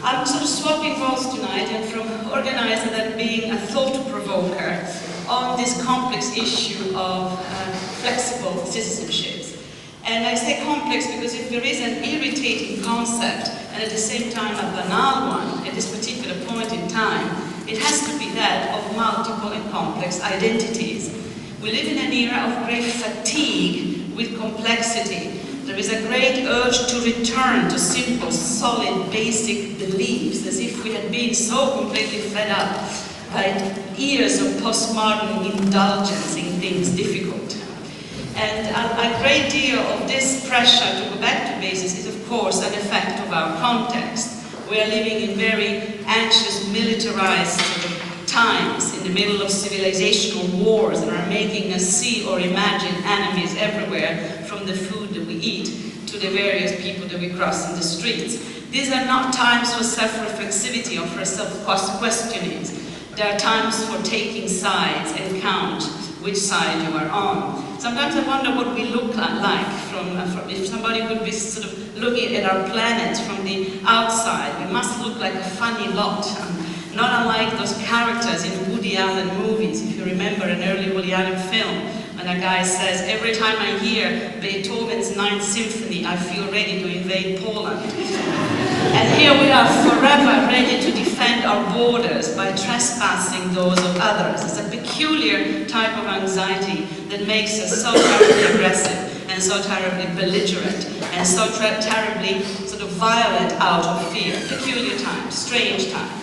I'm sort of swapping roles tonight, and from organizer and being a thought provoker on this complex issue of flexible citizenships. And I say complex because if there is an irritating concept, and at the same time a banal one, at this particular point in time, it has to be that of multiple and complex identities. We live in an era of great fatigue with complexity. There is a great urge to return to simple, solid, basic beliefs, as if we had been so completely fed up by years of postmodern indulgence in things difficult. And a great deal of this pressure to go back to basics is, of course, an effect of our context. We are living in very anxious, militarized times, in the middle of civilizational wars that are making us see or imagine enemies everywhere, from the food that we eat to the various people that we cross in the streets. These are not times for self-reflexivity or for self-questioning. There are times for taking sides and count which side you are on. Sometimes I wonder what we look like if somebody could be sort of looking at our planet from the outside. We must look like a funny lot. Not unlike those characters in Woody Allen movies. If you remember an early Woody Allen film, when a guy says, "Every time I hear Beethoven's Ninth Symphony, I feel ready to invade Poland." And here we are forever ready to defend our borders by trespassing those of others. It's a peculiar type of anxiety that makes us so terribly aggressive and so terribly belligerent and so terribly sort of violent out of fear. Peculiar times, strange times.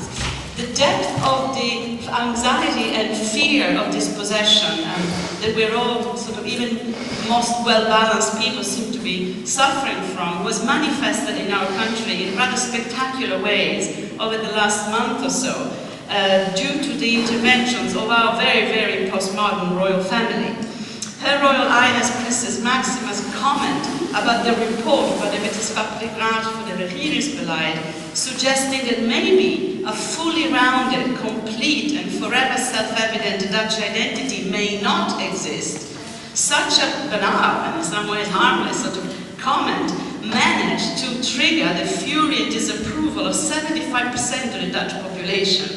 The depth of the anxiety and fear of dispossession that we're all sort of, even most well-balanced people seem to be suffering from, was manifested in our country in rather spectacular ways over the last month or so, due to the interventions of our very, very postmodern royal family. Her Royal Highness Princess Maxima's comment about the report by the Wetenschappelijk Raad voor de Regeringsbeleid, suggesting that maybe a fully rounded, complete and forever self-evident Dutch identity may not exist. Such a banal and in some ways harmless sort of comment managed to trigger the fury and disapproval of 75% of the Dutch population,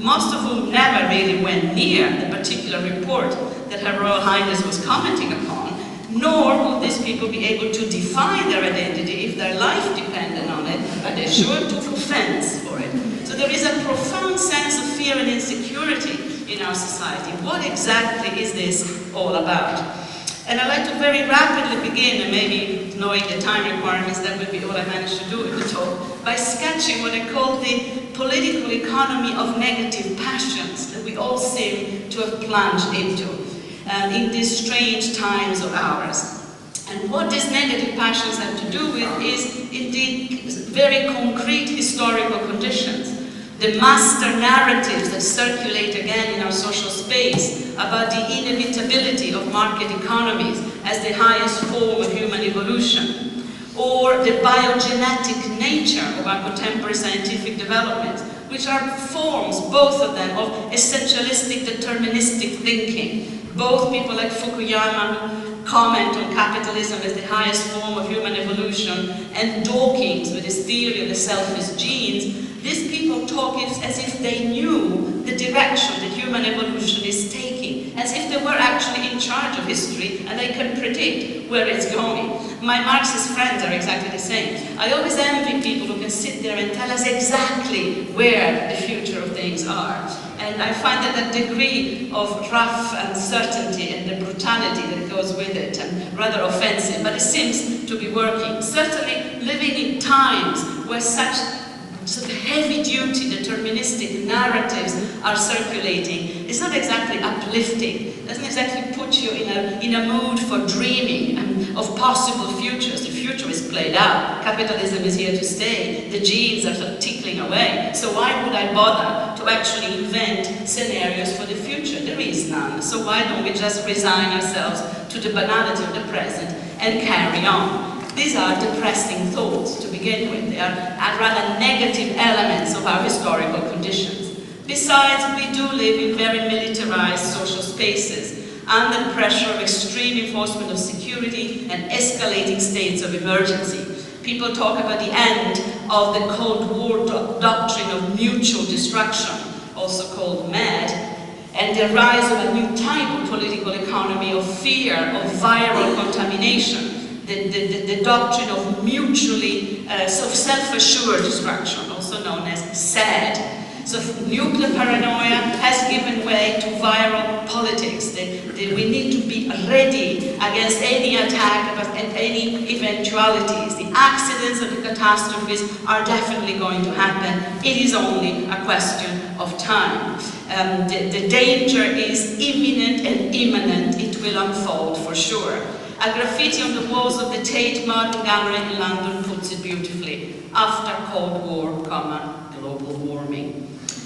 most of whom never really went near the particular report that Her Royal Highness was commenting upon, nor would these people be able to define their identity if their life depended on it, but they sure took offense for it. So there is a profound sense of fear and insecurity in our society. What exactly is this all about? And I'd like to very rapidly begin, and maybe knowing the time requirements, that would be all I managed to do in the talk, by sketching what I call the political economy of negative passions that we all seem to have plunged into in these strange times of ours. And what these negative passions have to do with is indeed very concrete historical conditions. The master narratives that circulate again in our social space about the inevitability of market economies as the highest form of human evolution, or the biogenetic nature of our contemporary scientific developments, which are forms, both of them, of essentialistic deterministic thinking. Both people like Fukuyama comment on capitalism as the highest form of human evolution, and Dawkins with his theory of the selfish genes. These people talk as if they knew the direction that human evolution is taking, as if they were actually in charge of history and they can predict where it's going. My Marxist friends are exactly the same. I always envy people who can sit there and tell us exactly where the future of things are. And I find that that degree of rough uncertainty and the brutality that goes with it, and rather offensive, but it seems to be working. Certainly living in times where such sort of heavy-duty deterministic narratives are circulating is not exactly uplifting. It doesn't exactly put you in a mood for dreaming of possible futures. The future is played out. Capitalism is here to stay. The genes are sort of tickling away. So why would I bother to actually invent scenarios for the future? There is none. So why don't we just resign ourselves to the banality of the present and carry on? These are depressing thoughts to begin with. They are rather negative elements of our historical conditions. Besides, we do live in very militarized social spaces under the pressure of extreme enforcement of security and escalating states of emergency. People talk about the end of the Cold War doctrine of mutual destruction, also called MAD, and the rise of a new type of political economy of fear, of viral contamination, the doctrine of mutually self-assured destruction, also known as SAD. So nuclear paranoia has given way to viral politics. We need to be ready against any attack and any eventualities. The accidents and the catastrophes are definitely going to happen. It is only a question of time. The danger is imminent and imminent. It will unfold for sure. A graffiti on the walls of the Tate Modern Gallery in London puts it beautifully. After Cold War, global warming.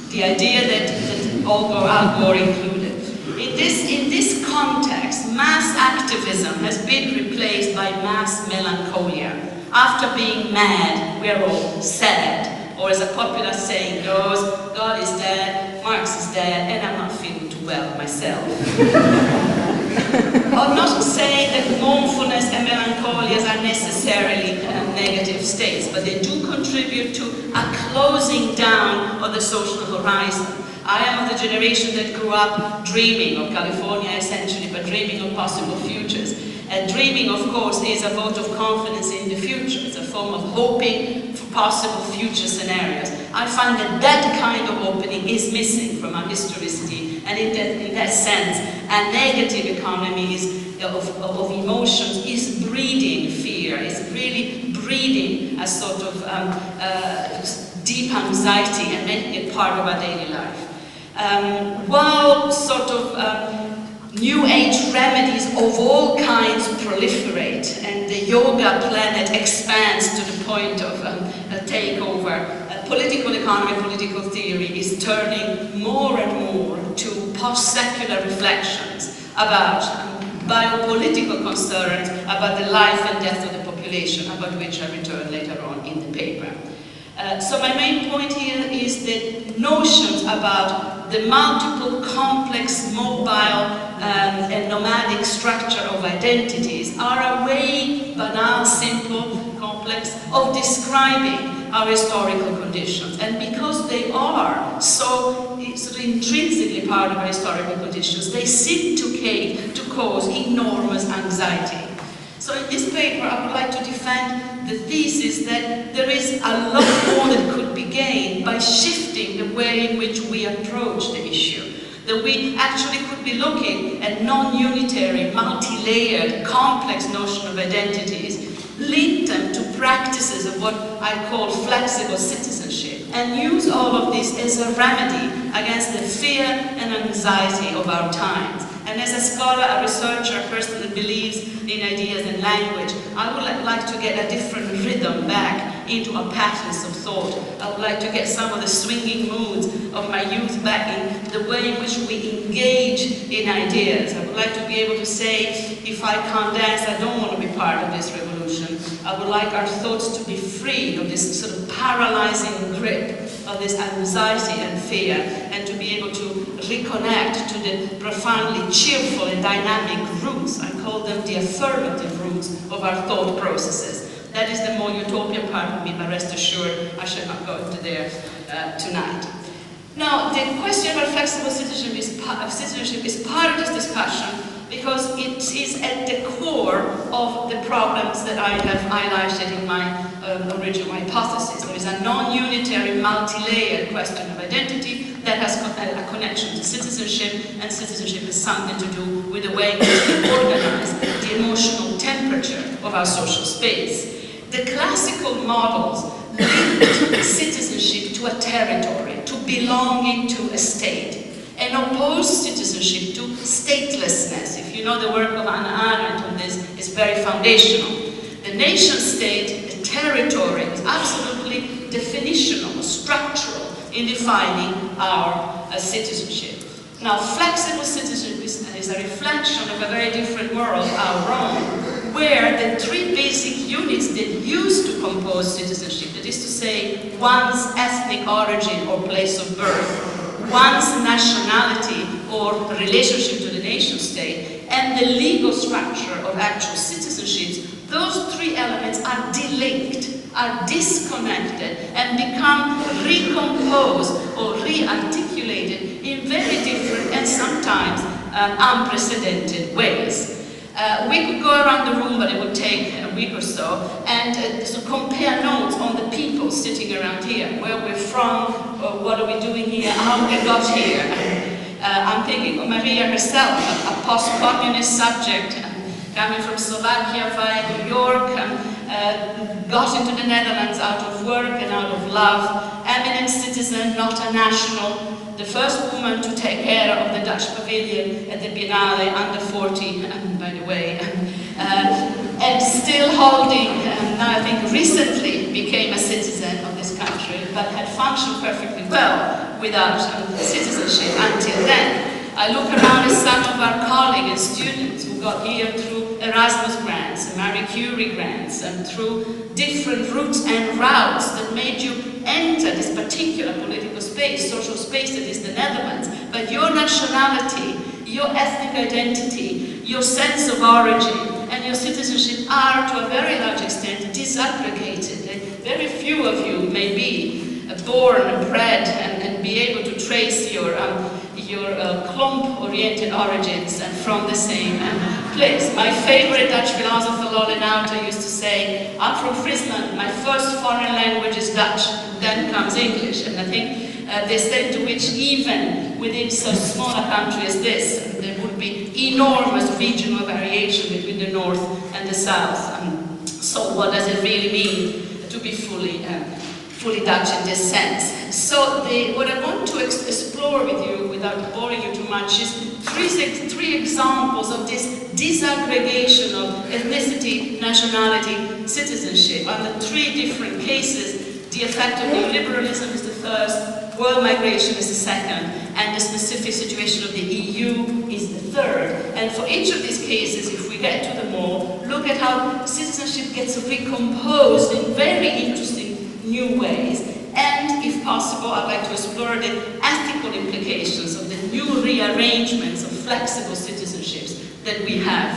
The idea that Al Gore included. In this context, mass activism has been replaced by mass melancholia. After being mad, we are all sad. Or as a popular saying goes, God is dead, Marx is dead, and I'm not feeling too well myself. I'll not say that mournfulness and melancholias are necessarily negative states, but they do contribute to a closing down of the social horizon. I am of the generation that grew up dreaming of California essentially, but dreaming of possible futures. Dreaming, of course, is a vote of confidence in the future. It's a form of hoping for possible future scenarios. I find that kind of opening is missing from our historicity, and in that sense, a negative economy of emotions is breeding fear. It's really breeding a sort of deep anxiety and making it part of our daily life. While sort of New Age remedies of all kinds proliferate and the yoga planet expands to the point of a takeover, political economy, political theory is turning more and more to post-secular reflections about biopolitical concerns, about the life and death of the population, about which I return later on in the paper. So my main point here is that notions about the multiple, complex, mobile, and nomadic structure of identities are a way, banal, simple, complex, of describing our historical conditions. And because they are so sort of intrinsically part of our historical conditions, they seem to cause enormous anxiety. So in this paper, I would like to defend the thesis that there is a lot more that could be gained by shifting the way in which we approach the issue. That we actually could be looking at non-unitary, multi-layered, complex notion of identities, link them to practices of what I call flexible citizenship, and use all of this as a remedy against the fear and anxiety of our times. And as a scholar, a researcher, a person that believes in ideas and language, I would like to get a different rhythm back into a patterns of thought. I would like to get some of the swinging moods of my youth back in the way in which we engage in ideas. I would like to be able to say, if I can't dance, I don't want to be part of this revolution. I would like our thoughts to be free of this sort of paralyzing grip of this anxiety and fear, and to be able to reconnect to the profoundly cheerful and dynamic roots. I call them the affirmative roots of our thought processes. That is the more utopian part of me, but rest assured, I shall not go into there tonight. Now, the question about flexible citizenship is part of this discussion because it is at the core of the problems that I have highlighted in my original hypothesis. There is a non-unitary, multi-layered question of identity that has a connection to citizenship, and citizenship has something to do with the way in which we organize the emotional temperature of our social space. The classical models linked citizenship to a territory, to belonging to a state, and opposed citizenship to statelessness. If you know the work of Hannah Arendt on this, it's very foundational. The nation state, the territory, is absolutely definitional, structural in defining our citizenship. Now, flexible citizenship is a reflection of a very different world, our own, where the three basic units that used to compose citizenship, that is to say, one's ethnic origin or place of birth, one's nationality or relationship to the nation state, and the legal structure of actual citizenships, those three elements are delinked are disconnected and become recomposed or re-articulated in very different and sometimes unprecedented ways. We could go around the room, but it would take a week or so, and so compare notes on the people sitting around here, where we're from, what are we doing here, how we got here. I'm thinking of Maria herself, a post-communist subject, coming from Slovakia via New York, got into the Netherlands out of work and out of love, eminent citizen, not a national, the first woman to take care of the Dutch pavilion at the Biennale, under 40, by the way, and still holding, now I think recently became a citizen of this country, but had functioned perfectly well without citizenship until then. I look around at some of our colleagues and students who got here through Erasmus grants and Marie Curie grants and through different routes and routes that made you enter this particular political space, social space that is the Netherlands. But your nationality, your ethnic identity, your sense of origin and your citizenship are to a very large extent disaggregated. Very few of you may be born and bred and be able to trace your klomp-oriented origins and from the same place. My favorite Dutch philosopher, Lolenauter, used to say, I'm from Friesland, my first foreign language is Dutch, then comes English. And I think the extent to which even within so small a country as this, there would be enormous regional variation between the north and the south. So what does it really mean to be fully Dutch in this sense? So what I want to explore with you, without boring you too much, is three examples of this disaggregation of ethnicity, nationality, citizenship. Under three different cases, the effect of neoliberalism is the first, world migration is the second, and the specific situation of the EU is the third. And for each of these cases, if we get to them all, look at how citizenship gets recomposed in very interesting new ways. And, if possible, I'd like to explore the ethical implications of the new rearrangements of flexible citizenships that we have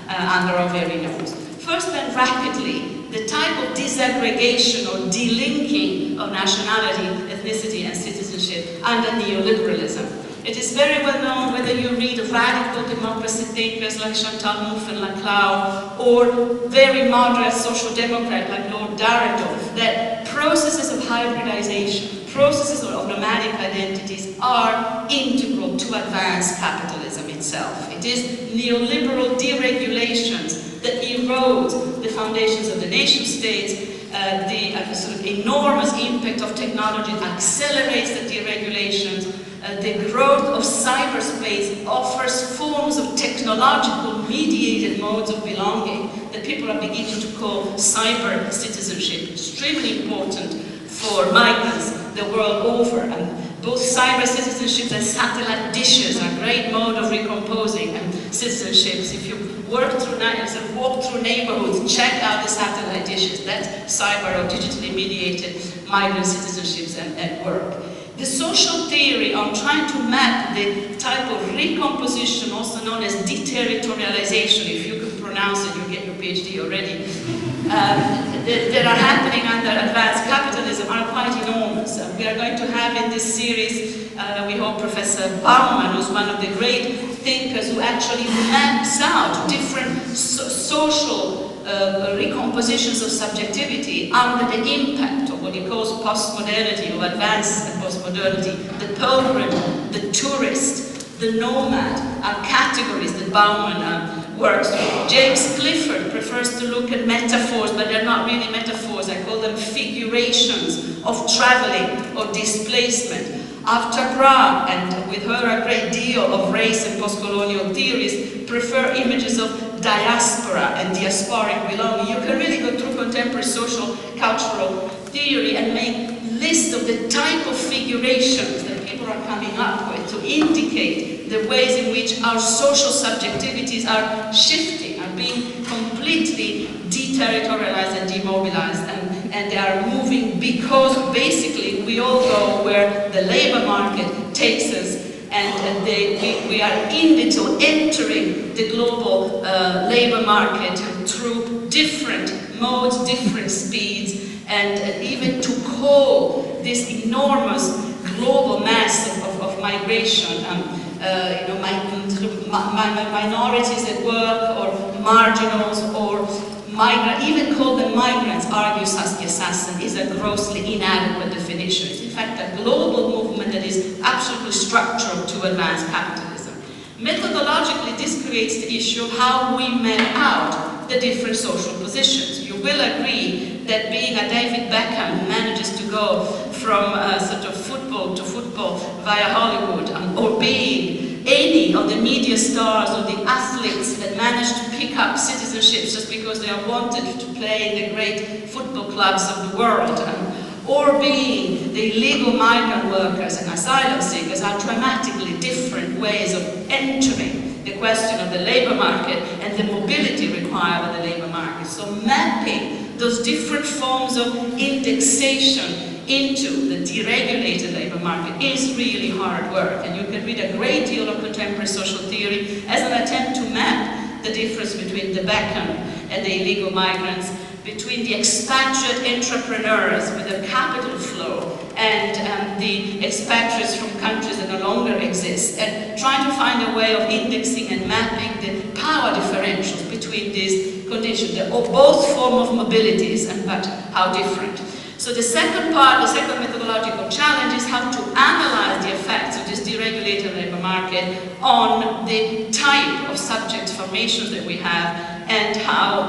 under our very nose. First, then, rapidly, the type of disaggregation or delinking of nationality, ethnicity, and citizenship under neoliberalism. It is very well known, whether you read radical democracy thinkers like Chantal Mouffe and Laclau, or very moderate social democrats like Lord Darendorf, that processes of hybridization, processes of nomadic identities are integral to advanced capitalism itself. It is neoliberal deregulations that erode the foundations of the nation states. The sort of enormous impact of technology accelerates the deregulations. The growth of cyberspace offers forms of technological mediated modes of belonging that people are beginning to call cyber citizenship. Extremely important for migrants the world over. And both cyber citizenships and satellite dishes are a great mode of recomposing citizenships. If you walk through neighborhoods, check out the satellite dishes. That's cyber or digitally mediated migrant citizenships at work. The social theory on trying to map the type of recomposition, also known as deterritorialization, if you can pronounce it, you get your PhD already, that are happening under advanced capitalism are quite enormous. We are going to have in this series, we hope, Professor Baumann, who's one of the great thinkers who actually maps out different social recompositions of subjectivity under the impact of what he calls postmodernity, or advanced postmodernity. The pilgrim, the tourist, the nomad are categories that Bauman works with. James Clifford prefers to look at metaphors, but they're not really metaphors. I call them figurations of traveling or displacement. After Prague, and with her a great deal of race and post-colonial theories, prefer images of diaspora and diasporic belonging. You can really go through contemporary social, cultural theory and make lists of the type of figurations that people are coming up with to indicate the ways in which our social subjectivities are shifting, are being completely deterritorialized and demobilized, and they are moving because basically we all go where the labor market takes us, and we are entering the global labor market through different modes, different speeds, And even to call this enormous global mass of migration, minorities at work, or marginals, or migrant, even call them migrants, argues Saskia Sassen, is a grossly inadequate definition. It's in fact a global movement that is absolutely structural to advanced capitalism. Methodologically, this creates the issue of how we map out the different social positions. You will agree that being a David Beckham who manages to go from sort of football to football via Hollywood, or being any of the media stars or the athletes that manage to pick up citizenships just because they are wanted to play in the great football clubs of the world, or being the illegal migrant workers and asylum seekers, are dramatically different ways of entering the question of the labor market and the mobility required by the labor market. So mapping those different forms of indexation into the deregulated labor market is really hard work, and you can read a great deal of contemporary social theory as an attempt to map the difference between the Beckham and the illegal migrants, between the expatriate entrepreneurs with a capital flow and the expatriates from countries that no longer exist, and trying to find a way of indexing and mapping the power differentials between these conditions, both forms of mobilities, and but how different. So the second part, the second methodological challenge, is how to analyze the effects of this deregulated labor market on the type of subject formations that we have, and how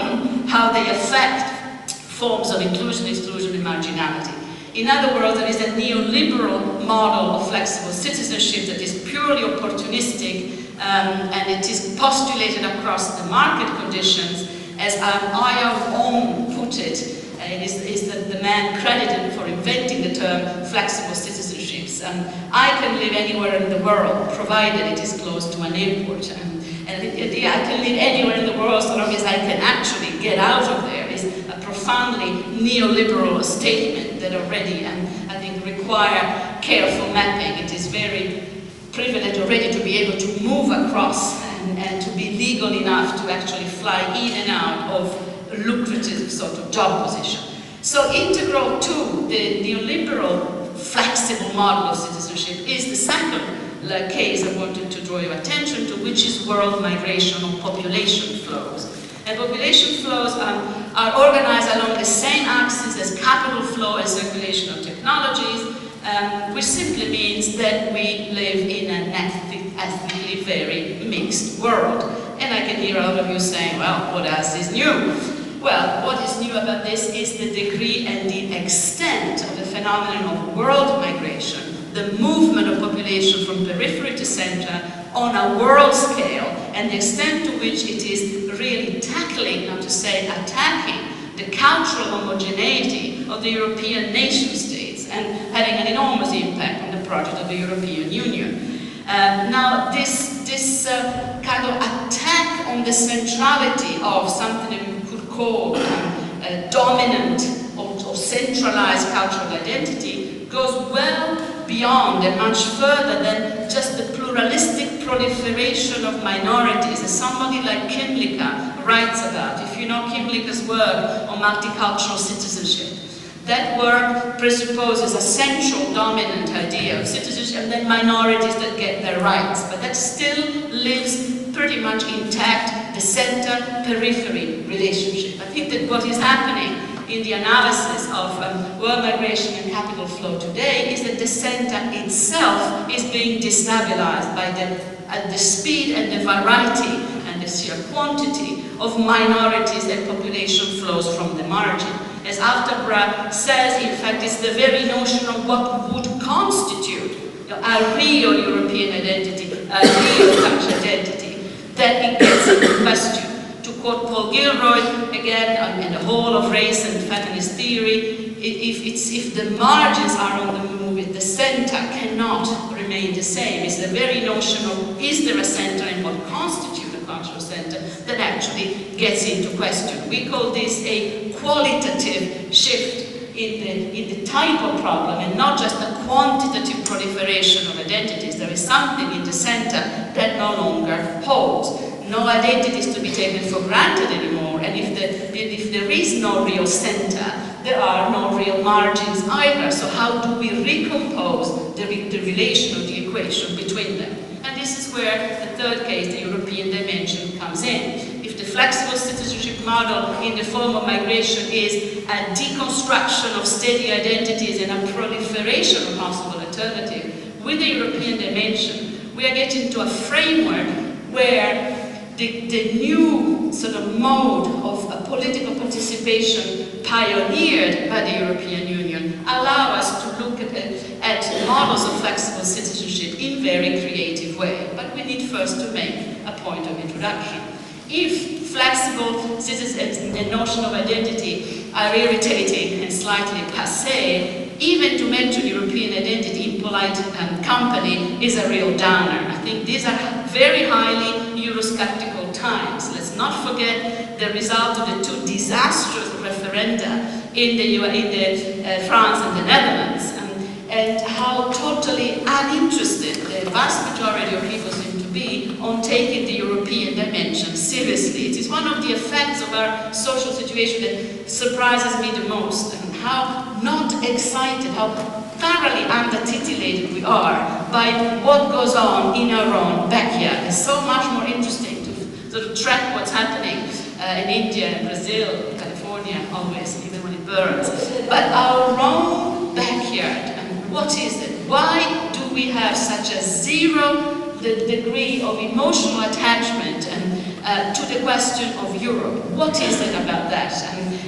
they affect forms of inclusion, exclusion, and marginality. In other words, there is a neoliberal model of flexible citizenship that is purely opportunistic, and it is postulated across the market conditions, as Aya Wong put it. Is the man credited for inventing the term flexible citizenships. I can live anywhere in the world, provided it is close to an airport. And I can live anywhere in the world so long as I can actually get out of there, is a profoundly neoliberal statement that already, I think, require careful mapping. It is very privileged already to be able to move across and to be legal enough to actually fly in and out of lucrative sort of job position. So integral to the neoliberal flexible model of citizenship is the second case I wanted to draw your attention to, which is world migration or population flows. And population flows are organized along the same axis as capital flow and circulation of technologies, which simply means that we live in an ethnically very mixed world. And I can hear all of you saying, well, what else is new? Well, what is new about this is the degree and the extent of the phenomenon of world migration, the movement of population from periphery to center on a world scale, and the extent to which it is really tackling, not to say attacking, the cultural homogeneity of the European nation states, and having an enormous impact on the project of the European Union. Now, this kind of attack on the centrality of something that we could call dominant or centralized cultural identity goes well beyond and much further than just the pluralistic proliferation of minorities, as somebody like Kimlicka writes about. If you know Kimlicka's work on multicultural citizenship, that work presupposes a central dominant idea of citizenship and then minorities that get their rights, but that still lives pretty much intact, the center-periphery relationship. I think that what is happening in the analysis of world migration and capital flow today is that the center itself is being destabilized by the speed and the variety and the sheer quantity of minorities and population flows from the margin. As Altabra says, in fact, it's the very notion of what would constitute a real European identity, a real Dutch identity, that it gets into question. To quote Paul Gilroy, again, and the whole of race and feminist theory, if the margins are on the move, the center cannot remain the same. It's the very notion of, is there a center and what constitutes a cultural center, that actually gets into question. We call this a qualitative shift in the type of problem, and not just a quantitative proliferation of identities. There is something in the center that no longer holds. No identity is to be taken for granted anymore, and if there is no real center, there are no real margins either. So how do we recompose the relation or the equation between them? And this is where the third case, the European dimension, comes in. If the flexible citizenship model in the form of migration is a deconstruction of steady identities and a proliferation of possible alternatives, with the European dimension, we are getting to a framework where the new sort of mode of political participation pioneered by the European Union allow us to look at models of flexible citizenship in very creative way. But we need first to make a point of introduction. If flexible citizens and notion of identity are irritating and slightly passé, even to mention European identity in polite company is a real downer. I think these are very highly Eurosceptical times. Let's not forget the result of the two disastrous referenda in France and the Netherlands, and how totally uninterested the vast majority of people seem to be on taking the European dimension seriously. It is one of the effects of our social situation that surprises me the most, and how not excited, how thoroughly undertitillated we are by what goes on in our own backyard. It's so much more interesting to sort of track what's happening in India, Brazil, California, always, even when it burns. But our own backyard, and what is it? Why do we have such a zero degree of emotional attachment to the question of Europe? What is it about that?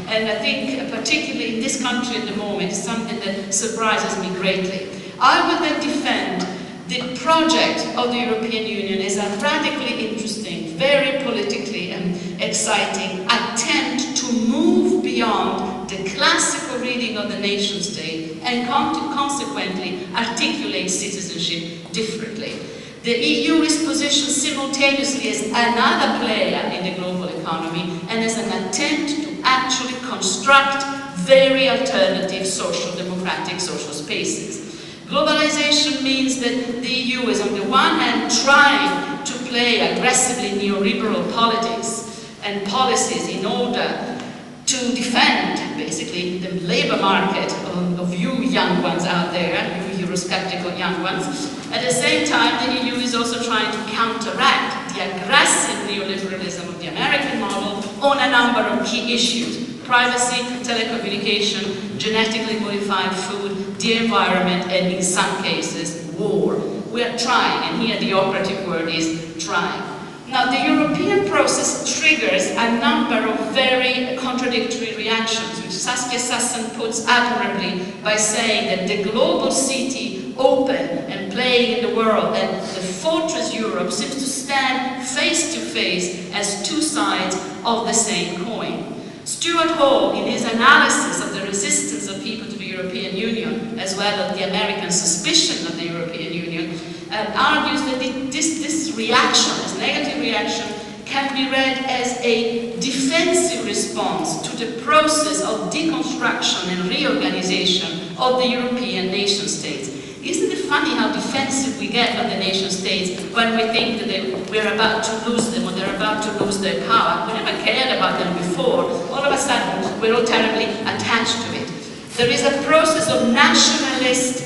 And I think, particularly in this country at the moment, is something that surprises me greatly. I would then defend the project of the European Union as a radically interesting, very politically exciting attempt to move beyond the classical reading of the nation state and consequently articulate citizenship differently. The EU is positioned simultaneously as another player in the global economy and as an attempt to actually construct very alternative social democratic social spaces. Globalization means that the EU is on the one hand trying to play aggressively neoliberal politics and policies in order to defend basically the labor market of you young ones out there, you Eurosceptical young ones. At the same time, the EU is also trying to counteract the aggressive neoliberalism of the American model on a number of key issues: privacy, telecommunication, genetically modified food, the environment, and in some cases, war. We are trying, and here the operative word is trying. Now, the European process triggers a number of very contradictory reactions, which Saskia Sassen puts admirably by saying that the global city, open and playing in the world, and the fortress Europe seems to stand face to face as two sides of the same coin. Stuart Hall, in his analysis of the resistance of people to the European Union, as well as the American suspicion of the European Union, argues that this reaction, this negative reaction, can be read as a defensive response to the process of deconstruction and reorganization of the European nation states. Isn't it funny how defensive we get of the nation states when we think that we're about to lose them or they're about to lose their power? We never cared about them before. All of a sudden, we're all terribly attached to it. There is a process of nationalist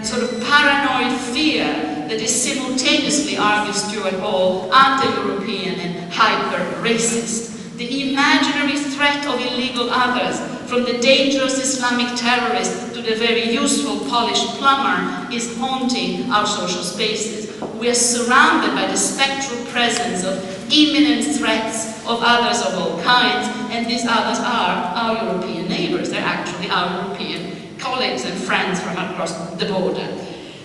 sort of paranoid fear that is simultaneously, argues Stuart Hall, anti-European and hyper-racist. The imaginary threat of illegal others, from the dangerous Islamic terrorist to the very useful Polish plumber, is haunting our social spaces. We are surrounded by the spectral presence of imminent threats of others of all kinds, and these others are our European neighbors. They're actually our European colleagues and friends from across the border.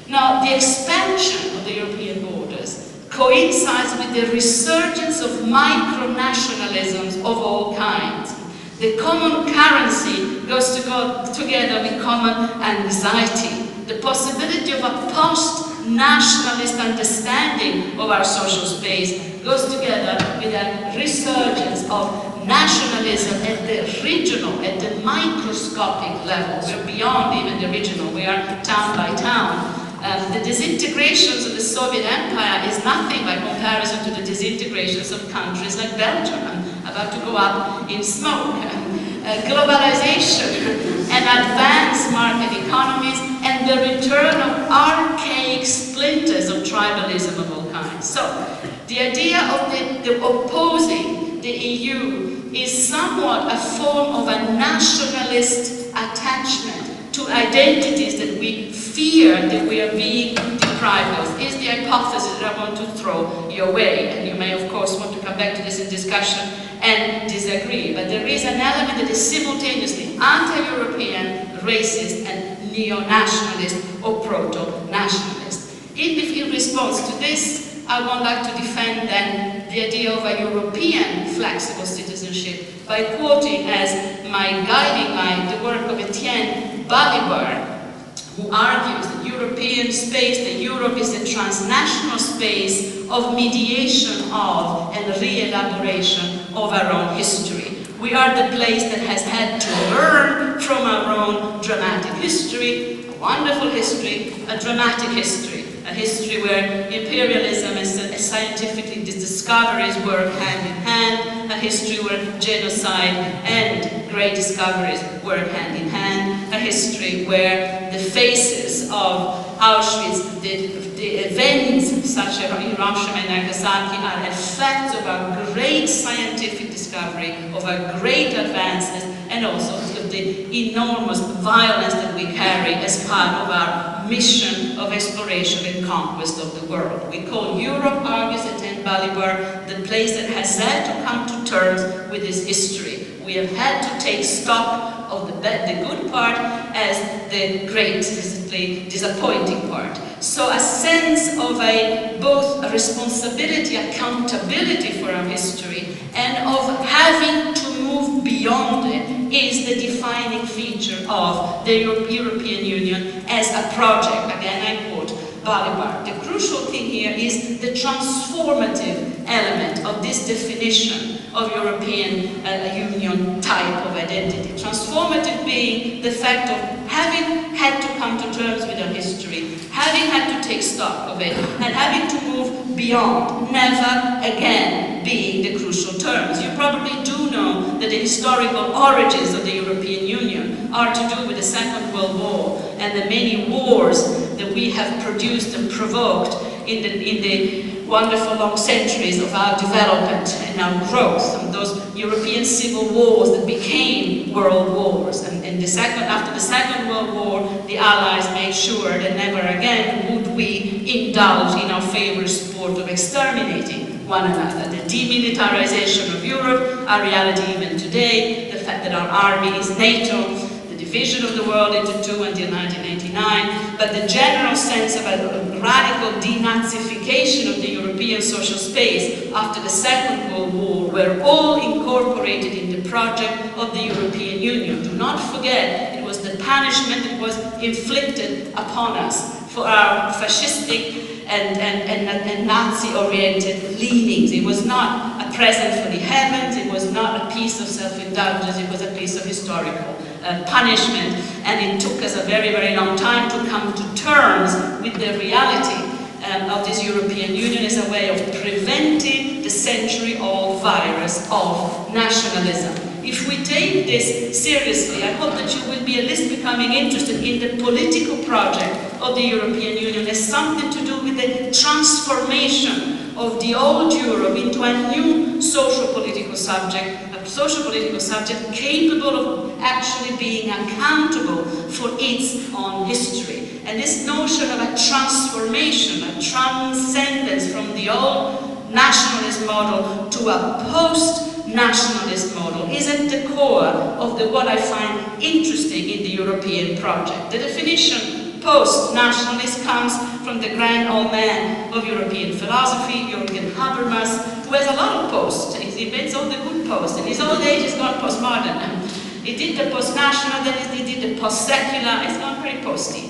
Now, the expansion of the European borders coincides with the resurgence of micro-nationalisms of all kinds. The common currency goes together with common anxiety. The possibility of a post-nationalist understanding of our social space goes together with a resurgence of nationalism at the regional, at the microscopic level. We're beyond even the regional, we are town by town. The disintegrations of the Soviet Empire is nothing by comparison to the disintegrations of countries like Belgium, about to go up in smoke. globalization and advanced market economies, and the return of archaic splinters of tribalism of all kinds. So, the idea of the opposing the EU is somewhat a form of a nationalist attachment to identities that we fear that we are being deprived of, is the hypothesis that I want to throw your way. And you may, of course, want to come back to this in discussion and disagree. But there is an element that is simultaneously anti-European, racist, and neo-nationalist or proto-nationalist. In response to this, I would like to defend then the idea of a European flexible citizenship by quoting as my guiding light the work of Etienne Balibar, who argues that European space, that Europe is a transnational space of mediation of and re-elaboration of our own history. We are the place that has had to learn from our own dramatic history, a wonderful history, a dramatic history. A history where imperialism and scientific discoveries work hand in hand, a history where genocide and great discoveries work hand in hand, a history where the faces of Auschwitz, the events such as Hiroshima and Nagasaki are effects of our great scientific discovery, of our great advances, and also of the enormous violence that we carry as part of our mission of exploration and conquest of the world. We call Europe, argues Etienne Balibar, the place that has had to come to terms with its history. We have had to take stock of the good part as the greatly disappointing part. So a sense of both a responsibility, accountability for our history, and of having to move beyond it is the defining feature of the European Union as a project. Again, I quote Balibar. The crucial thing here is the transformative element of this definition of European Union type of identity. Transformative being the fact of having had to come to terms with our history, having had to take stock of it, and having to move beyond, never again being the crucial terms. You probably do know that the historical origins of the European Union are to do with the Second World War and the many wars that we have produced and provoked in the wonderful long centuries of our development and our growth, and those European civil wars that became world wars. And after the Second World War, the Allies made sure that never again would we indulge in our favorite sport of exterminating one another. The demilitarization of Europe, our reality even today, the fact that our army is NATO, the division of the world into two until 1989, but the general sense of a radical denazification of the European social space after the Second World War were all incorporated in the project of the European Union. Do not forget, it was the punishment that was inflicted upon us for our fascistic and Nazi-oriented leanings. It was not a present for the heavens, it was not a piece of self-indulgence, it was a piece of historical punishment, and it took us a very, very long time to come to terms with the reality of this European Union as a way of preventing the century-old virus of nationalism. If we take this seriously, I hope that you will be at least becoming interested in the political project of the European Union as something to do with the transformation of the old Europe into a new social-political subject, a social-political subject capable of actually being accountable for its own history. And this notion of a transformation, a transcendence from the old nationalist model to a post-nationalist model is at the core of what I find interesting in the European project. The definition post-nationalist comes from the grand old man of European philosophy, Jürgen Habermas, who has a lot of posts. He invents all the good posts. In his old age, he's gone postmodern. He did the post-national, then he did the post-secular. It's gone very posty.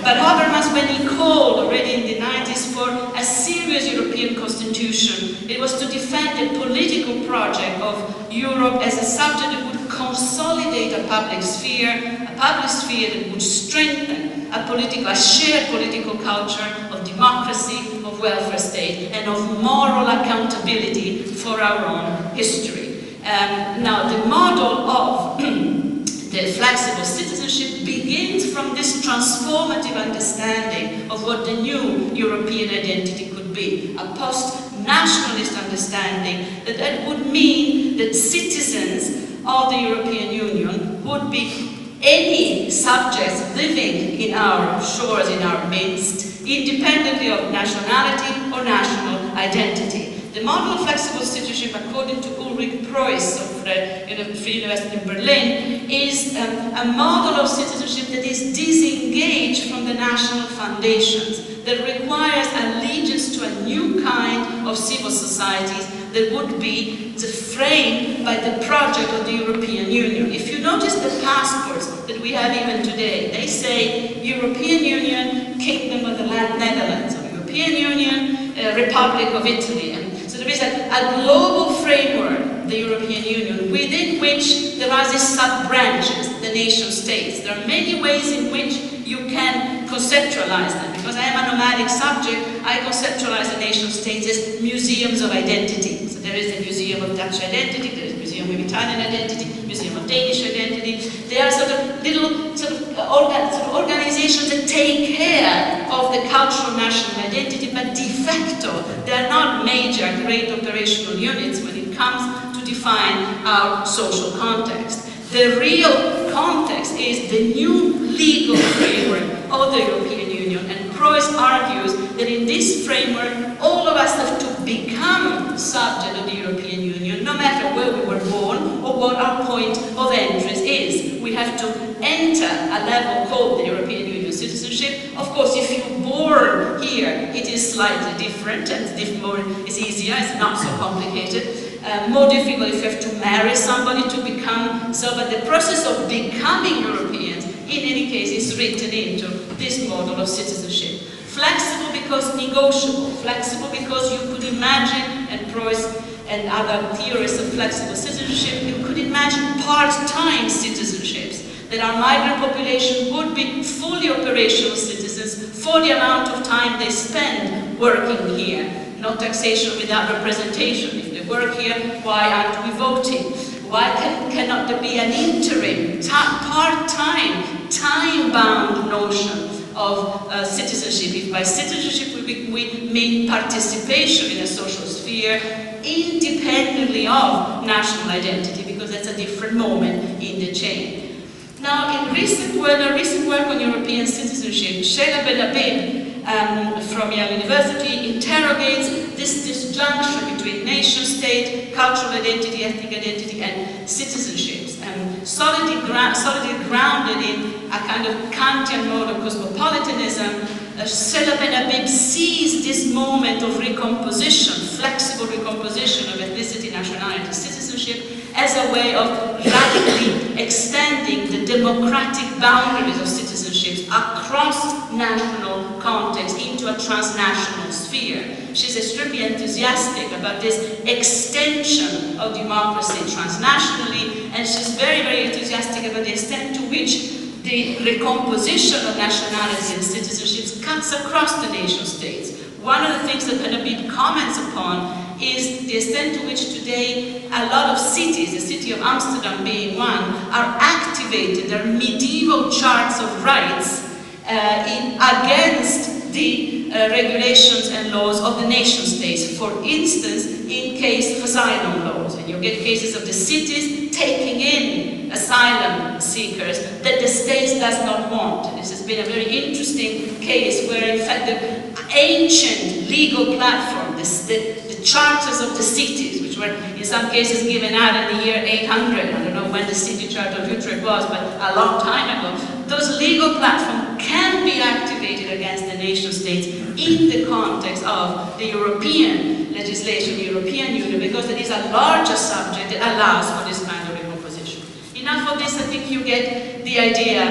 But Habermas, when he called already in the 90s for a serious European constitution, it was to defend the political project of Europe as a subject that would consolidate a public sphere that would strengthen a shared political culture of democracy, of welfare state, and of moral accountability for our own history. Now, the model of the flexible citizenship begins from this transformative understanding of what the new European identity could be, a post-nationalist understanding that would mean that citizens of the European Union would be any subjects living in our shores, in our midst, independently of nationality or national identity. The model of flexible citizenship, according to Ulrich Preuss of the Free University in Berlin, is a model of citizenship that is disengaged from the national foundations, that requires allegiance to a new kind of civil societies that would be framed by the project of the European Union. If you notice the passports that we have even today, they say European Union, Kingdom of the Netherlands, or European Union, Republic of Italy. And so there is a global framework, the European Union, within which there are these sub-branches, the nation states. There are many ways in which you can conceptualize them. Because I am a nomadic subject, I conceptualize the nation states as museums of identity. So there is the Museum of Dutch Identity, there is the Museum of Italian Identity, Museum of Danish Identity. They are sort of little organizations that take care of the cultural national identity, but de facto they are not major, great operational units when it comes to define our social context. The real context is the new legal framework of the European Union, and Preuss argues that in this framework all of us have to become subject of the European Union, no matter where we were born or what our point of entrance is. We have to enter a level called the European Union citizenship. Of course, if you're born here, it is slightly different, and it's easier, it's not so complicated. More difficult if you have to marry somebody to become so, but the process of becoming Europeans, in any case, is written into this model of citizenship. Flexible because negotiable, flexible because you could imagine, and Preuss and other theorists of flexible citizenship, you could imagine part-time citizenships, that our migrant population would be fully operational citizens for the amount of time they spend working here. No taxation without representation. If they work here, why aren't we voting? Why cannot there be an interim, part-time, time-bound notion of citizenship? If by citizenship we mean participation in a social sphere, independently of national identity, because that's a different moment in the chain. Now, in recent work on European citizenship, Sheila Ben-Habib from Yale University interrogates this disjunction between nation-state, cultural identity, ethnic identity, and citizenships, solidly grounded in a kind of Kantian mode of cosmopolitanism. Sheila Ben-Habib sees this moment of recomposition, flexible recomposition of ethnicity, nationality, citizenship, as a way of radically extending the democratic boundaries of citizenships across national context into a transnational sphere. She's extremely enthusiastic about this extension of democracy transnationally, and she's very, very enthusiastic about the extent to which the recomposition of nationality and citizenships cuts across the nation states. One of the things that Ben-Habib comments upon is the extent to which today a lot of cities, the city of Amsterdam being one, are activated, their medieval charts of rights against the regulations and laws of the nation states. For instance, in case of asylum laws, and you get cases of the cities taking in asylum seekers that the state does not want. This has been a very interesting case where, in fact, the ancient legal platform, the charters of the cities, which were in some cases given out in the year 800, I don't know when the city charter of Utrecht was, but a long time ago, those legal platforms can be activated against the nation states in the context of the European legislation, the European Union, because it is a larger subject that allows for this kind of recomposition. Enough of this, I think you get the idea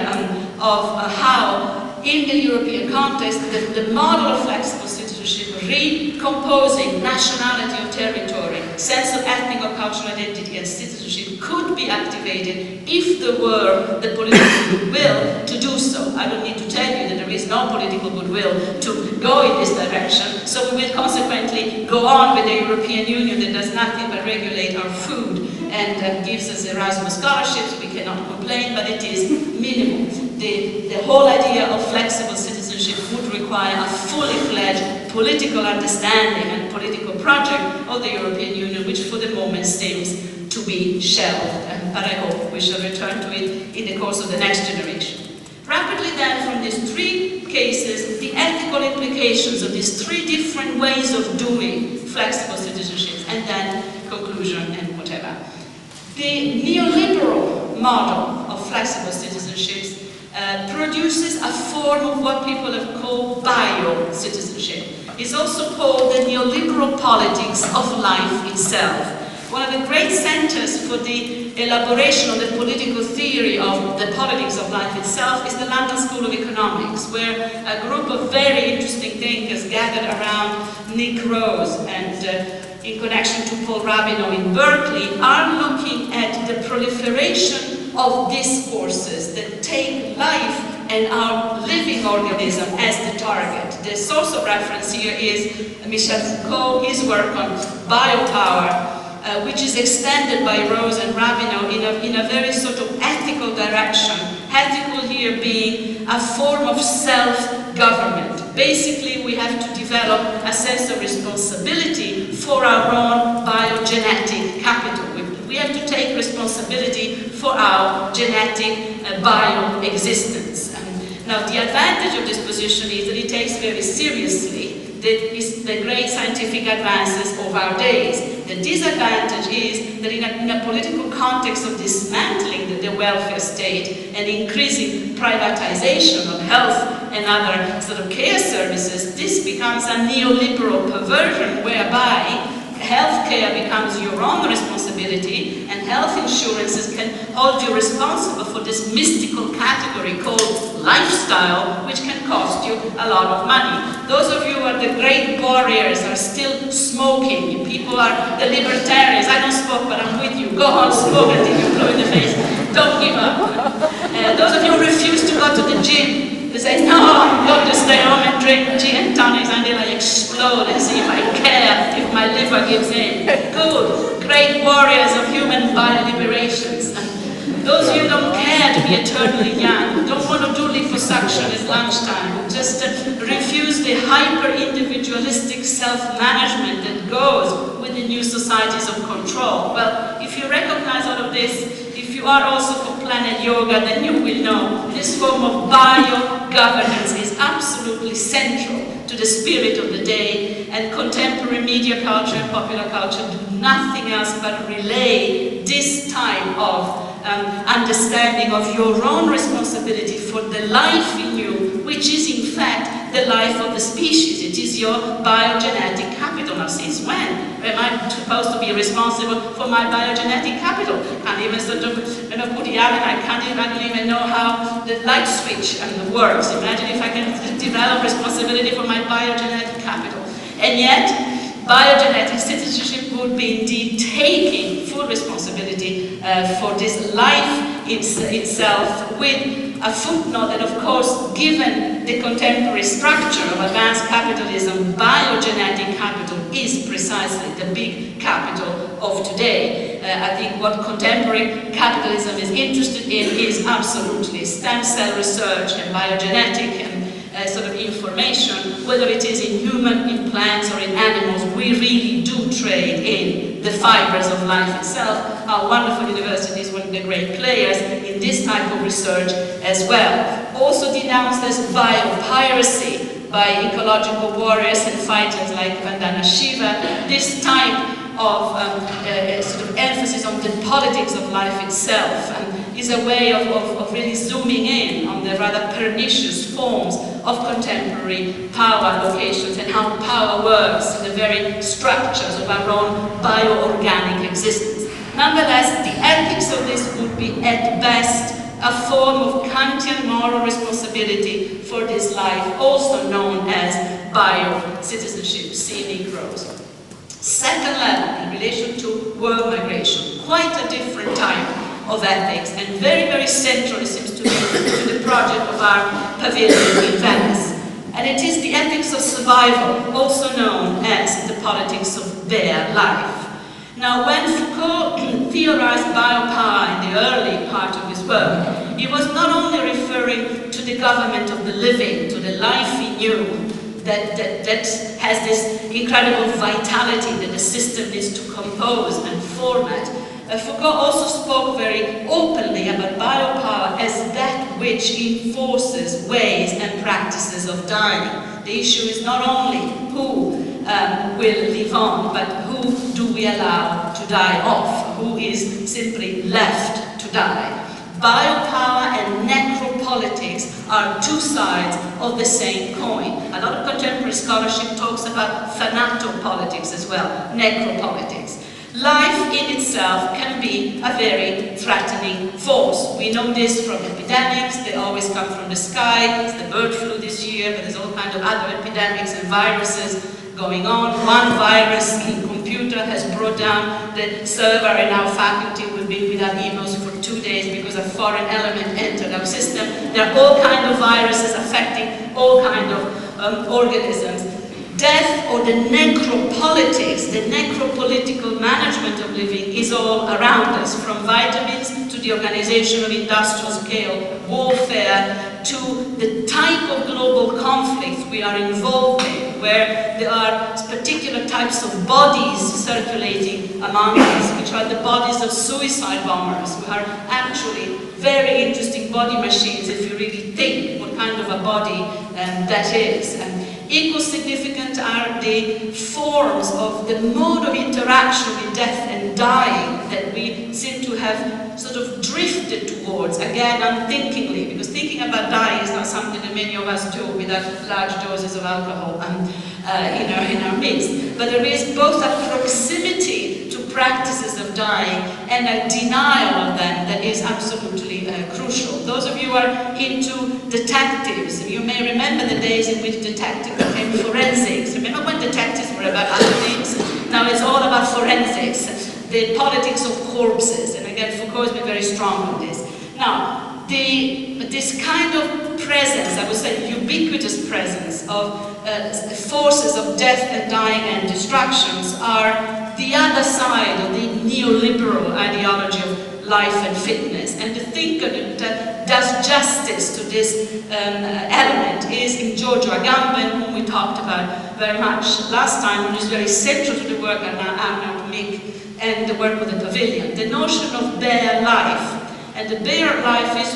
of how, in the European context, the model of flexible citizenship, recomposing nationality of territory, sense of ethnic or cultural identity and citizenship could be activated if there were the political goodwill to do so. I don't need to tell you that there is no political goodwill to go in this direction, so we will consequently go on with the European Union that does nothing but regulate our food and gives us Erasmus scholarships. We cannot complain, but it is minimal. The whole idea of flexible citizenship would require a fully fledged political understanding and political project of the European Union, which for the moment seems to be shelved, but I hope we shall return to it in the course of the next generation. Rapidly then, from these three cases, the ethical implications of these three different ways of doing flexible citizenships, and then conclusion and whatever. The neoliberal model of flexible citizenships produces a form of what people have called bio-citizenship. It's also called the neoliberal politics of life itself. One of the great centers for the elaboration of the political theory of the politics of life itself is the London School of Economics, where a group of very interesting thinkers gathered around Nick Rose and in connection to Paul Rabinow in Berkeley are looking at the proliferation of discourses that take life and our living organism as the target. The source of reference here is Michel Foucault, his work on biopower, which is extended by Rose and Rabinow in a very sort of ethical direction. Ethical here being a form of self-government. Basically, we have to develop a sense of responsibility for our own biogenetic capital. We have to take responsibility for our genetic bio-existence. Now, the advantage of this position is that it takes very seriously the great scientific advances of our days. The disadvantage is that in a political context of dismantling the welfare state and increasing privatization of health and other sort of care services, this becomes a neoliberal perversion whereby healthcare becomes your own responsibility and health insurances can hold you responsible for this mystical category called lifestyle, which can cost you a lot of money. Those of you who are the great warriors are still smoking. People are the libertarians. I don't smoke, but I'm with you. Go on, smoke until you're blue in the face. Don't give up. Those of you who refuse to go to the gym, they say, no, I'm going to stay home and drink gin and tonics until I explode and see if I care, if my liver gives in. Good. Great warriors of human bio-liberations. Those of you who don't care to be eternally young, don't want to do liposuction at lunchtime, just refuse the hyper-individualistic self-management that goes with the new societies of control. Well, if you recognize all of this, if you are also for planet yoga, then you will know this form of bio-governance is absolutely central to the spirit of the day, and contemporary media culture and popular culture do nothing else but relay this type of understanding of your own responsibility for the life in you, which is in fact the life of the species. It is your biogenetic capital. Now, since when am I supposed to be responsible for my biogenetic capital? Can't even sort of, put it out, and I don't even know how the light switch works. Imagine if I can develop responsibility for my biogenetic capital. And yet, biogenetic citizenship would be indeed taking full responsibility for this life itself, with a footnote that, of course, given the contemporary structure of advanced capitalism, biogenetic capital is precisely the big capital of today. I think what contemporary capitalism is interested in is absolutely stem cell research and biogenetic and sort of information, whether it is in human, in plants, or in animals. We really do trade in the fibers of life itself. Our wonderful university is one of the great players in this type of research as well. Also denounced as biopiracy by ecological warriors and fighters like Vandana Shiva. This type of sort of emphasis on the politics of life itself is a way of really zooming in on the rather pernicious forms of contemporary power locations and how power works in the very structures of our own bioorganic existence. Nonetheless, the ethics of this would be at best a form of Kantian moral responsibility for this life, also known as bio-citizenship. See Nick Rose. Second level, in relation to world migration, quite a different type of ethics, and very, very central, it seems to me, to the project of our pavilion in Venice. And it is the ethics of survival, also known as the politics of bare life. Now, when Foucault theorized biopower in the early part of his work, he was not only referring to the government of the living, to the life he knew, that has this incredible vitality that the system needs to compose and format. Foucault also spoke very openly about biopower as that which enforces ways and practices of dying. The issue is not only who will live on, but who do we allow to die off, who is simply left to die. Biopower and necropolitics are two sides of the same coin. A lot of contemporary scholarship talks about thanatopolitics as well, necropolitics. Life in itself can be a very threatening force. We know this from epidemics. They always come from the sky. It's the bird flu this year, but there's all kinds of other epidemics and viruses going on. One virus in computer has brought down the server in our faculty. We've been without emails for 2 days because a foreign element entered our system. There are all kinds of viruses affecting all kinds of organisms. Death, or the necropolitics, the necropolitical management of living, is all around us, from vitamins to the organization of industrial scale warfare to the type of global conflicts we are involved in, where there are particular types of bodies circulating among us, which are the bodies of suicide bombers, who are actually very interesting body machines if you really think what kind of a body that is. Equal significant are the forms of the mode of interaction with death and dying that we seem to have sort of drifted towards, again unthinkingly, because thinking about dying is not something that many of us do without large doses of alcohol in our midst. But there is both a proximity to practices of dying and a denial of them that is absolutely crucial. Those of you who are into detectives, you may remember the days in which detectives became forensics. Remember when detectives were about other things? Now it's all about forensics, the politics of corpses. And again, Foucault has been very strong on this. Now, this kind of presence, I would say ubiquitous presence of forces of death and dying and destructions are the other side of the neoliberal ideology of life and fitness. And the thinker that does justice to this element is in Giorgio Agamben, whom we talked about very much last time, who is very central to the work of Arnaud Mick and the work of the Pavilion. The notion of bare life. And the bare life is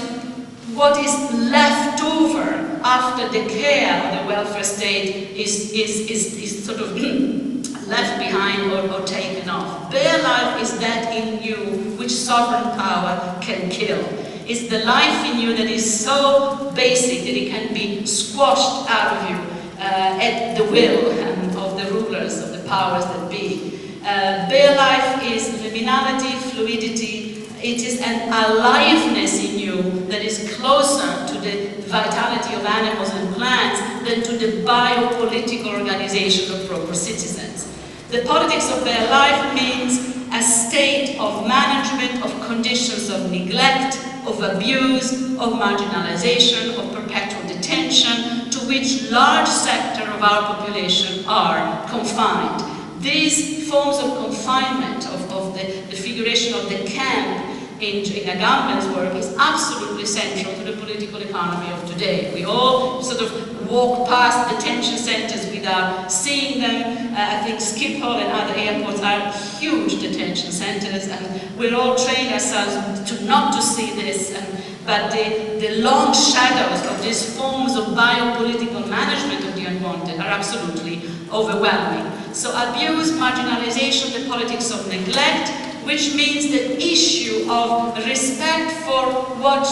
what is left over after the care of the welfare state is sort of left behind or taken off. Bare life is that in you which sovereign power can kill. It's the life in you that is so basic that it can be squashed out of you at the will of the rulers, of the powers that be. Bare life is liminality, fluidity. It is an aliveness in you that is closer to the vitality of animals and plants than to the biopolitical organization of proper citizens. The politics of bare life means a state of management of conditions of neglect, of abuse, of marginalization, of perpetual detention, to which large sectors of our population are confined. These forms of confinement, of the figuration of the camp in Agamben's work, is absolutely central to the political economy of today. We all sort of walk past detention centers without seeing them. I think Schiphol and other airports are huge detention centers, and we're all trained ourselves to not to see this. But the long shadows of these forms of biopolitical management of the unwanted are absolutely overwhelming. So abuse, marginalization, the politics of neglect, which means the issue of respect for what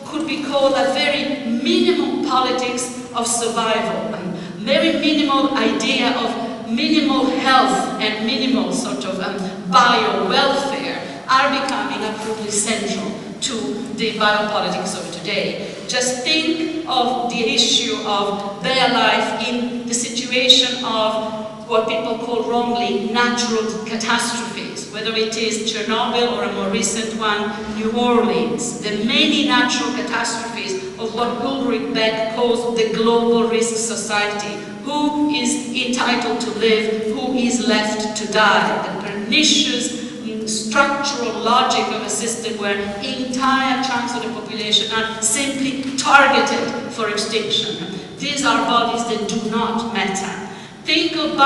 could be called a very minimal politics of survival, a very minimal idea of minimal health and minimal sort of bio-welfare are becoming absolutely central to the biopolitics of today. Just think of the issue of bare life in the situation of what people call wrongly natural catastrophes, whether it is Chernobyl or a more recent one, New Orleans. The many natural catastrophes of what Ulrich Beck calls the global risk society. Who is entitled to live? Who is left to die? pernicious structural logic of a system where entire chunks of the population are simply targeted for extinction. These are bodies that do not matter. Think of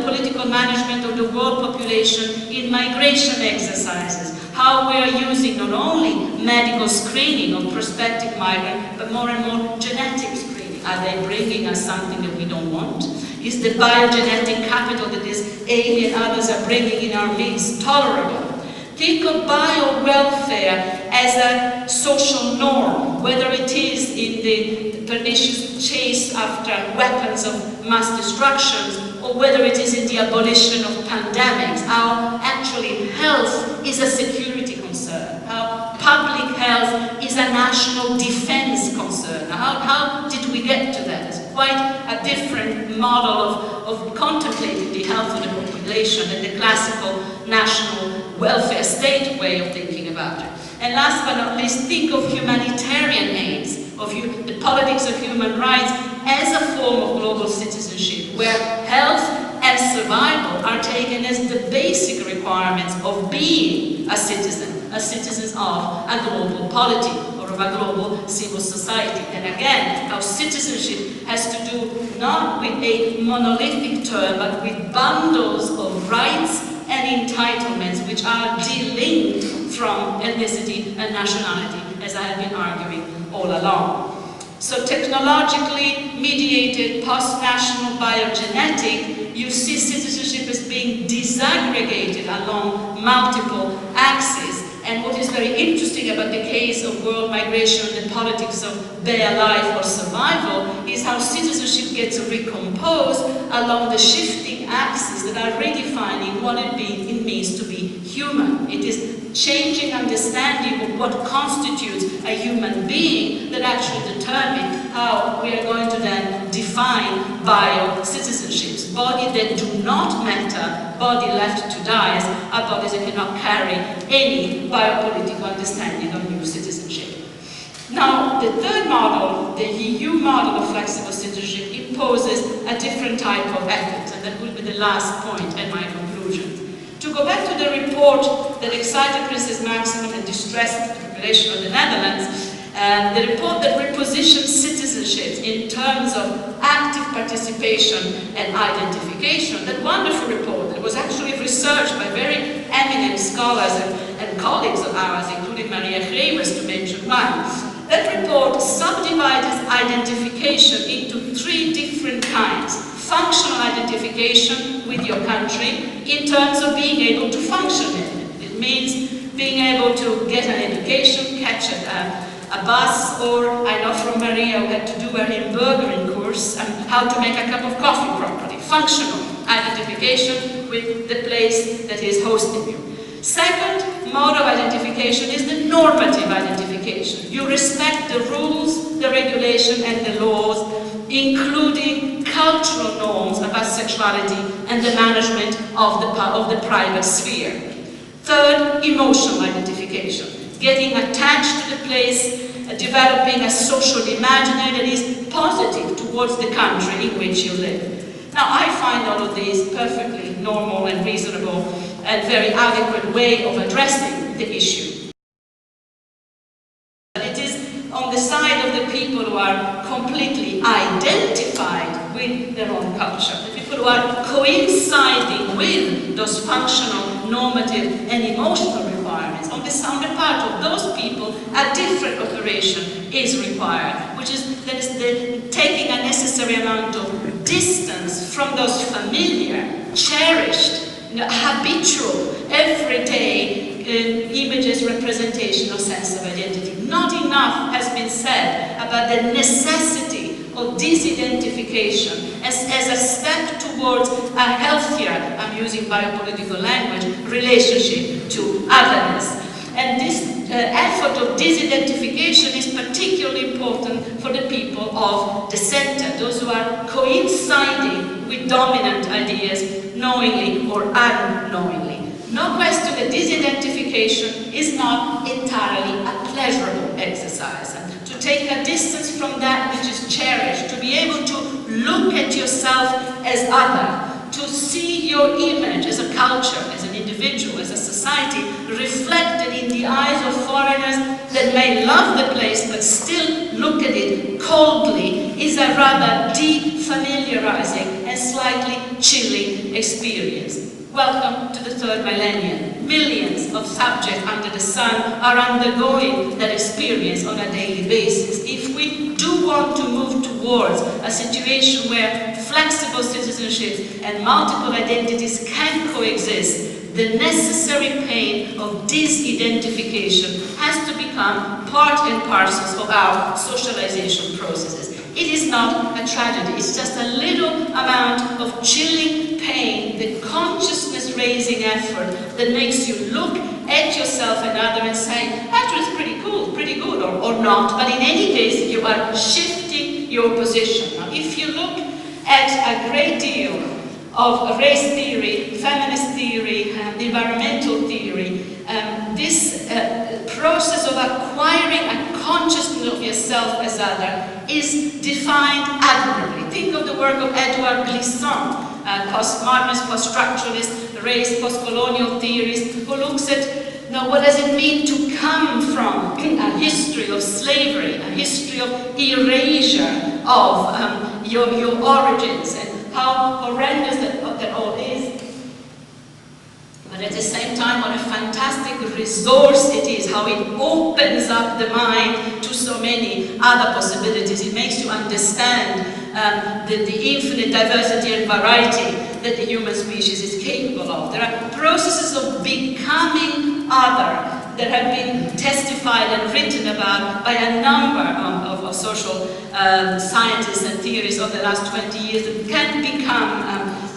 political management of the world population in migration exercises, how we are using not only medical screening of prospective migrants, but more and more genetic screening. Are they bringing us something that we don't want? Is the biogenetic capital that these alien others are bringing in our midst tolerable? Think of bio-welfare as a social norm, whether it is in the pernicious chase after weapons of mass destruction, or whether it is in the abolition of pandemics, how actually health is a security concern, how public health is a national defense concern. How did we get to that? It's quite a different model of contemplating the health of the population than the classical national welfare state way of thinking about it. And last but not least, think of humanitarian aids, of the politics of human rights as a form of global citizenship, where health and survival are taken as the basic requirements of being a citizen of a global polity or of a global civil society. And again, how citizenship has to do not with a monolithic term, but with bundles of rights and entitlements which are delinked from ethnicity and nationality, as I have been arguing all along. So technologically mediated, post-national, biogenetic, you see citizenship as being disaggregated along multiple axes. And what is very interesting about the case of world migration and the politics of bare life or survival is how citizenship gets recomposed along the shifting axes that are redefining what it means to be human. It is changing understanding of what constitutes a human being that actually determine how we are going to then define bio-citizenships. Bodies that do not matter, body left to die, are bodies that cannot carry any biopolitical understanding of new citizenship. Now, the third model, the EU model of flexible citizenship, imposes a different type of ethics, and that will be the last point and my conclusion. To go back to the report that excited Princess Maxima and distressed the population of the Netherlands, the report that repositions citizenship in terms of active participation and identification, that wonderful report that was actually researched by very eminent scholars and colleagues of ours, including Maria Grevers, to mention one. That report subdivides identification into three different kinds. Functional identification with your country in terms of being able to function in it. It means being able to get an education, catch a bus, or I know from Maria who had to do her burgering course, how to make a cup of coffee properly. Functional identification with the place that is hosting you. Second mode of identification is the normative identification. You respect the rules, the regulation, and the laws, including cultural norms about sexuality and the management of the private sphere. Third, emotional identification. Getting attached to the place, developing a social imaginary that is positive towards the country in which you live. Now, I find all of these perfectly normal and reasonable and very adequate way of addressing the issue. It is on the side of the people who are completely identified with their own culture, the people who are coinciding with those functional, normative, and emotional requirements. On the part of those people, a different operation is required, which is taking a necessary amount of distance from those familiar, cherished, habitual, everyday images, representation or sense of identity. Not enough has been said about the necessity of disidentification as a step towards a healthier, I'm using biopolitical language, relationship to otherness. And this effort of disidentification is particularly important for the people of the center, those who are coinciding with dominant ideas, knowingly or unknowingly. No question that disidentification is not entirely a pleasurable exercise. And to take a distance from that which is cherished, to be able to look at yourself as other, to to see your image as a culture, as an individual, as a society, reflected in the eyes of foreigners that may love the place but still look at it coldly, is a rather defamiliarizing and slightly chilling experience. Welcome to the third millennium. Millions of subjects under the sun are undergoing that experience on a daily basis. If we do want to move towards a situation where flexible citizenships and multiple identities can coexist, the necessary pain of disidentification has to become part and parcel of our socialization processes. It is not a tragedy, it's just a little amount of chilling pain, the consciousness-raising effort that makes you look at yourself and others and say, actually it's pretty cool, pretty good, or not, but in any case you are shifting your position. Now, if you look at a great deal of race theory, feminist theory, environmental theory, this process of acquiring a consciousness of yourself as other is defined admirably. Think of the work of Edouard Glissant, postmodernist, post-structuralist, race, post-colonial theorist, who looks at what does it mean to come from a history of slavery, a history of erasure of your origins, and how horrendous that all is. But at the same time, what a fantastic resource it is, how it opens up the mind to so many other possibilities. It makes you understand the infinite diversity and variety that the human species is capable of. There are processes of becoming other that have been testified and written about by a number of social scientists and theorists of the last 20 years that can become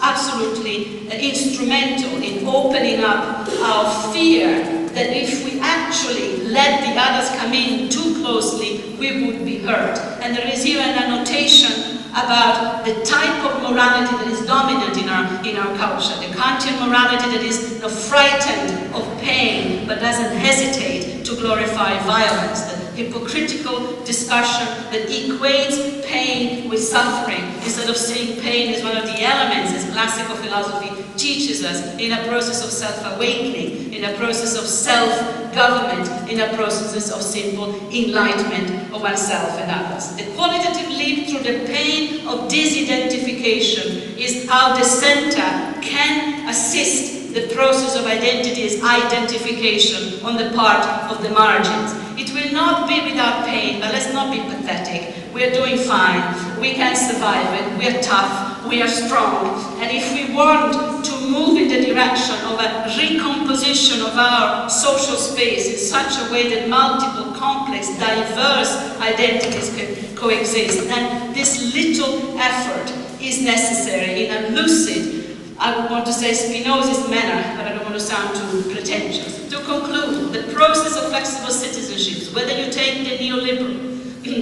absolutely instrumental in opening up our fear that if we actually let the others come in too closely, we would be hurt. And there is here an annotation about the type of morality that is dominant in our culture, the Kantian morality that is frightened of pain but doesn't hesitate to glorify violence, the hypocritical discussion that equates pain with suffering instead of seeing pain as one of the elements, as classical philosophy teaches us, in a process of self-awakening, in a process of self-government, in a process of simple enlightenment of oneself and others. The qualitative leap through the pain of disidentification is how the center can assist the process of identity's identification on the part of the margins. It will not be without pain, but let's not be pathetic. We are doing fine, we can survive it, we are tough, we are strong, and if we want to move in the direction of a recomposition of our social space in such a way that multiple, complex, diverse identities can coexist, then this little effort is necessary in a lucid, I would want to say Spinozist manner, but I don't want to sound too pretentious. To conclude, the process of flexible citizenships, whether you take the neoliberal,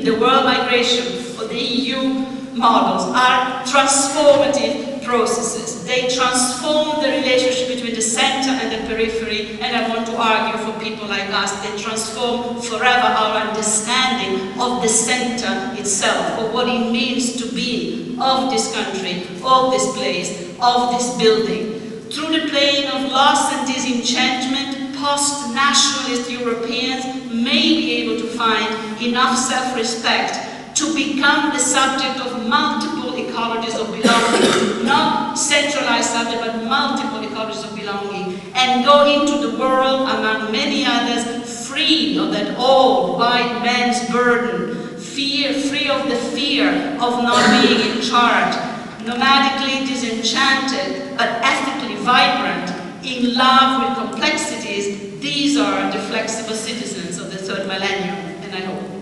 the world migration, or the EU models, are transformative processes. They transform the relationship between the center and the periphery, and I want to argue for people like us, they transform forever our understanding of the center itself, of what it means to be of this country, of this place, of this building. Through the plane of loss and disenchantment, post-nationalist Europeans may be able to find enough self-respect to become the subject of multiple ecologies of belonging, not centralized subject, but multiple ecologies of belonging, and go into the world, among many others, free of that old white man's burden, free of the fear of not being in charge, nomadically disenchanted, but ethically vibrant, in love with complexities. These are the flexible citizens of the third millennium, and I hope